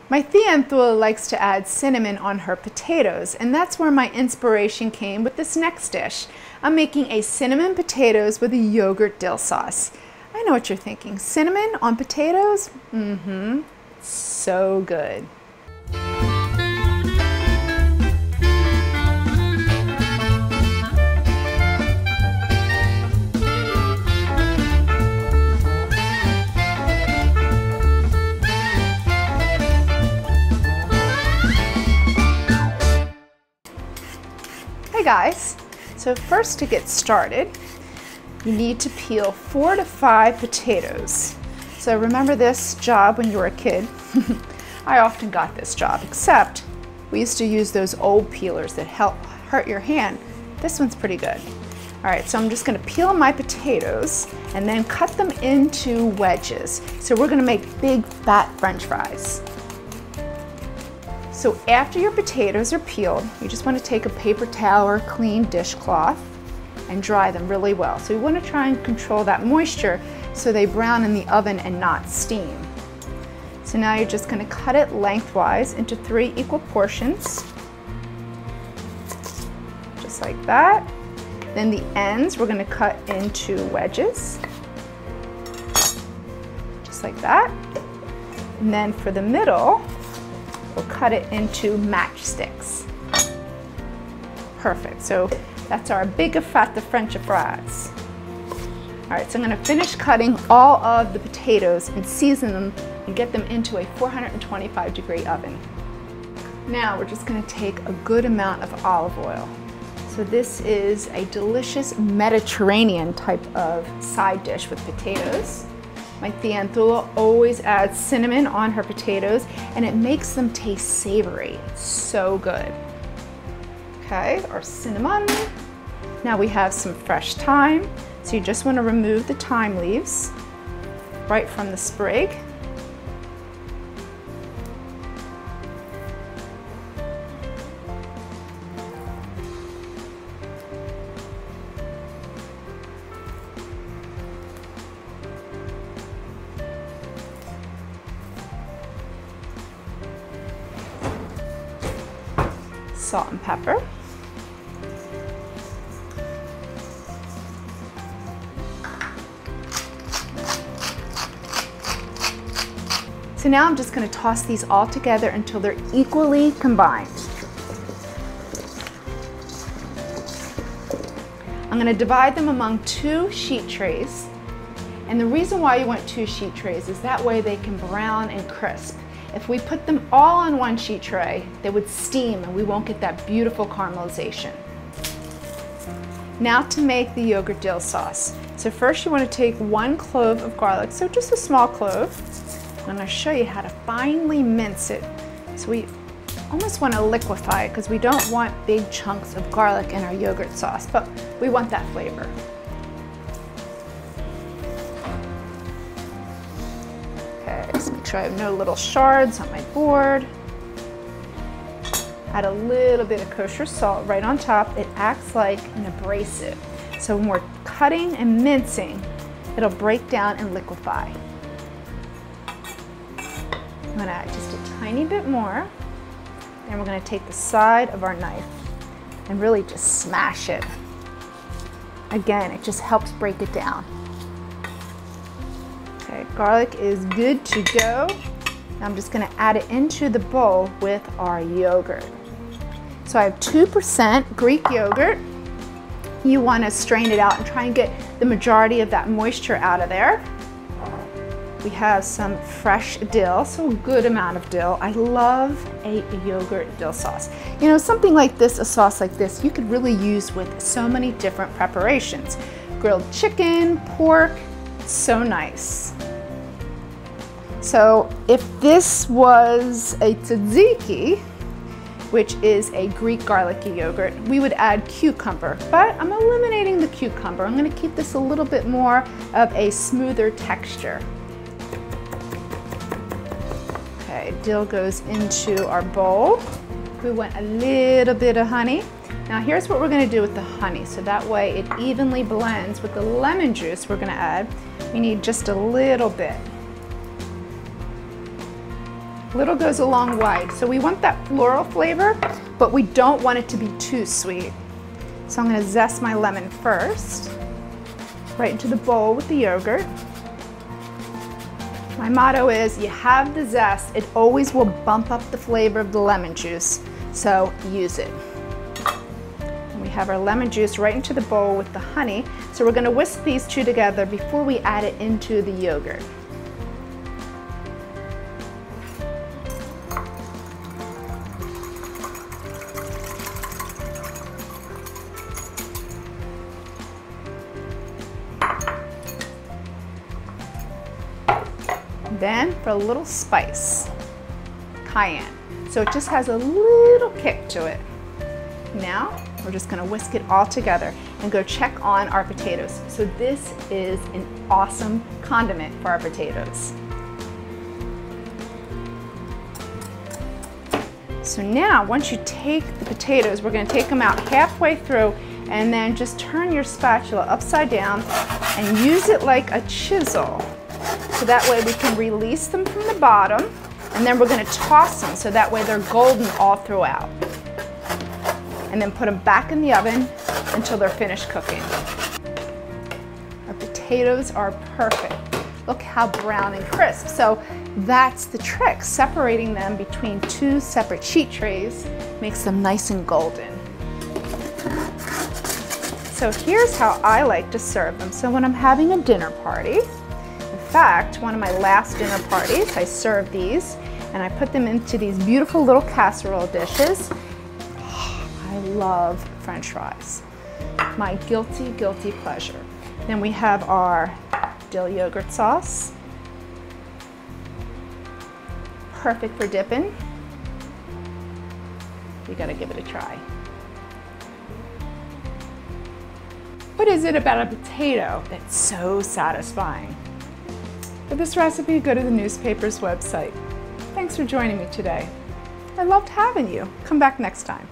My Thea likes to add cinnamon on her potatoes, and that's where my inspiration came with this next dish. I'm making a cinnamon potatoes with a yogurt dill sauce. I know what you're thinking, cinnamon on potatoes? Mm-hmm, so good. Hey guys, so first to get started, you need to peel 4 to 5 potatoes. So remember this job when you were a kid? I often got this job, except we used to use those old peelers that hurt your hand. This one's pretty good. All right, so I'm just gonna peel my potatoes and then cut them into wedges. So we're gonna make big fat French fries. So after your potatoes are peeled, you just want to take a paper towel or clean dishcloth and dry them really well. So you want to try and control that moisture so they brown in the oven and not steam. So now you're just going to cut it lengthwise into 3 equal portions, just like that. Then the ends we're going to cut into wedges, just like that. And then for the middle, we'll cut it into matchsticks. Perfect, so that's our big fat French fries. All right, so I'm gonna finish cutting all of the potatoes and season them and get them into a 425-degree oven. Now we're just gonna take a good amount of olive oil. So this is a delicious Mediterranean type of side dish with potatoes. My Thea always adds cinnamon on her potatoes and it makes them taste savory. It's so good. Okay, our cinnamon. Now we have some fresh thyme. So you just want to remove the thyme leaves right from the sprig. Salt and pepper. So now I'm just going to toss these all together until they're equally combined. I'm going to divide them among 2 sheet trays. And the reason why you want 2 sheet trays is that way they can brown and crisp. If we put them all on 1 sheet tray, they would steam and we won't get that beautiful caramelization. Now to make the yogurt dill sauce. So first you want to take 1 clove of garlic, so just a small clove. I'm going to show you how to finely mince it. So we almost want to liquefy it because we don't want big chunks of garlic in our yogurt sauce, but we want that flavor. Okay, just make sure I have no little shards on my board. Add a little bit of kosher salt right on top. It acts like an abrasive. So when we're cutting and mincing, it'll break down and liquefy. I'm gonna add just a tiny bit more. And we're gonna take the side of our knife and really just smash it. Again, it just helps break it down. Okay, garlic is good to go. Now I'm just gonna add it into the bowl with our yogurt. So I have 2% Greek yogurt. You wanna strain it out and try and get the majority of that moisture out of there. We have some fresh dill, so a good amount of dill. I love a yogurt dill sauce. You know, something like this, a sauce like this, you could really use with so many different preparations. Grilled chicken, pork, so nice. So if this was a tzatziki, which is a Greek garlicky yogurt, we would add cucumber, but I'm eliminating the cucumber. I'm gonna keep this a little bit more of a smoother texture. Okay, dill goes into our bowl. We want a little bit of honey. Now here's what we're gonna do with the honey, so that way it evenly blends with the lemon juice we're gonna add. We need just a little bit. Little goes a long way. So we want that floral flavor, but we don't want it to be too sweet. So I'm going to zest my lemon first, right into the bowl with the yogurt. My motto is, you have the zest, it always will bump up the flavor of the lemon juice, so use it. And we have our lemon juice right into the bowl with the honey, so we're going to whisk these two together before we add it into the yogurt. Then for a little spice, cayenne. So it just has a little kick to it. Now we're just going to whisk it all together and go check on our potatoes. So this is an awesome condiment for our potatoes. So now once you take the potatoes, we're going to take them out halfway through and then just turn your spatula upside down and use it like a chisel. So that way we can release them from the bottom, and then we're going to toss them so that way they're golden all throughout. And then put them back in the oven until they're finished cooking. Our potatoes are perfect. Look how brown and crisp. So that's the trick. Separating them between two separate sheet trays makes them nice and golden. So here's how I like to serve them. So when I'm having a dinner party, in fact, one of my last dinner parties, I served these and I put them into these beautiful little casserole dishes. I love French fries. My guilty, guilty pleasure. Then we have our dill yogurt sauce. Perfect for dipping. You gotta give it a try. What is it about a potato that's so satisfying? For this recipe, go to the newspaper's website. Thanks for joining me today. I loved having you. Come back next time.